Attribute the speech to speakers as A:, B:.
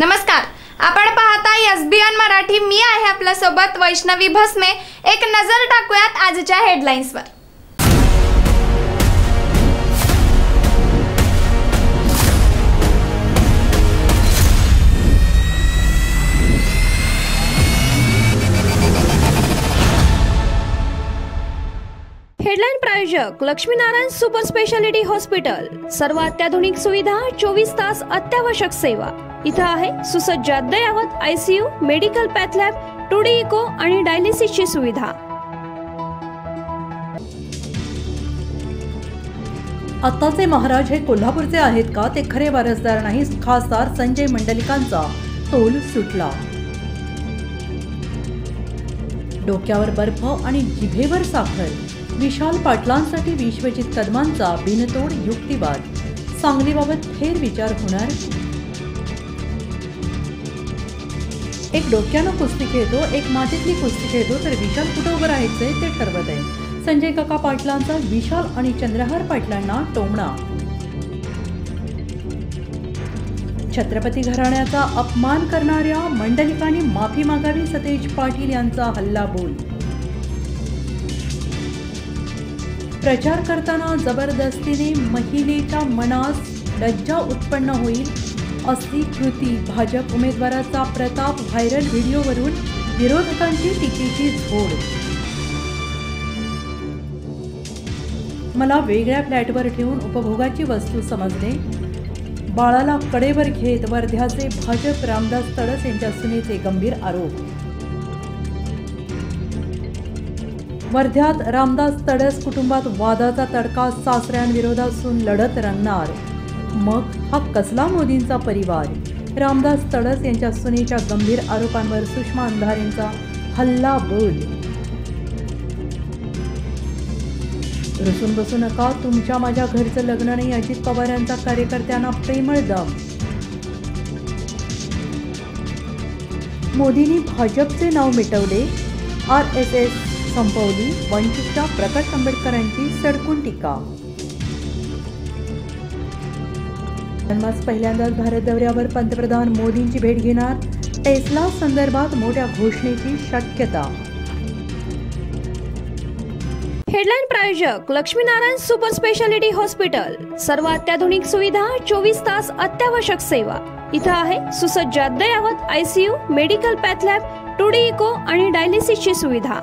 A: नमस्कार, आपण पाहता SBN मराठी। मी आहे आपल्या सोबत वैष्णवी भस्मे। एक नजर टाकूयात आजच्या हेडलाईन्सवर।
B: हेडलाइन प्रायोजक लक्ष्मीनारायण सुपर स्पेशालिटी हॉस्पिटल। सर्व अत्याधुनिक सुविधा, 24 तास अत्यावश्यक सेवा। इथं आहे सुसज्ज अद्ययावत ICU, medical path lab, 2D echo आणि डायलिसिसची सुविधा।
C: आताचे महाराज हे कोल्हापूरचे आहेत का? ते खरे वारसदार नाही। खासदार संजय मंडलिकांचा तोल सुटला। डोक्यावर बर्फ आणि जिभेवर साखर। विशाल पाटलांसाठी विश्वजित कदमांचा बिनतोड युक्तिवाद। सांगलीबाबत फेरविचार होणार। एक डोक्यानं कुस्ती खेळतो, एक मातीतली कुस्ती खेळतो, तर विशाल कुठं उभं राहायचंय ते ठरवत आहे। संजय काका पाटलांचा विशाल आणि चंद्रहार पाटलांना टोमणा। छत्रपती घराण्याचा अपमान करणाऱ्या मंडलिकांनी माफी मागावी, सतेज पाटील यांचा हल्लाबोल। प्रचार करताना जबरदस्तीने महिलेच्या मनास लज्जा उत्पन्न होईल असली कृती। भाजप उमेदवाराचा प्रताप व्हायरल व्हिडिओवरून विरोधकांची टीकेची झोड। मला वेगळ्या फ्लॅटवर ठेवून उपभोगाची वस्तू समजले। बाळाला कडेवर घेत वर्ध्याचे भाजप रामदास तडस यांच्या सुनेचे गंभीर आरोप। वर्ध्यात रामदास तडस कुटुंबात वादाचा तडका। सासऱ्यांविरोधात सून लढत रंगणार। मग हा कसला मोदींचा परिवार? रामदास तडस यांच्या सुनेच्या गंभीर आरोपांवर सुषमा अंधारेंचा हल्लाबोल। रुसून बसू नका, तुमच्या माझ्या घरचं लग्न नाही। अजित पवार यांचा कार्यकर्त्यांना प्रेमळ दम। मोदींनी भाजपचे नाव मिटवले, RSS संपवली। वंचितच्या प्रकाश आंबेडकरांची सडकून टीका। जन्मास पहिल्यांदाच भारत दौऱ्यावर पंतप्रधान मोदींची भेट घेणार। टेस्ला संदर्भात मोठ्या घोषणेची शक्यता।
B: हेडलाइन प्रायोजक लक्ष्मीनारायण सुपर स्पेशालिटी हॉस्पिटल। सर्व अत्याधुनिक सुविधा, 24 तास अत्यावश्यक सेवा। इथं आहे सुसज्ज अद्ययावत ICU, medical path lab, 2D echo आणि डायलिसिसची सुविधा।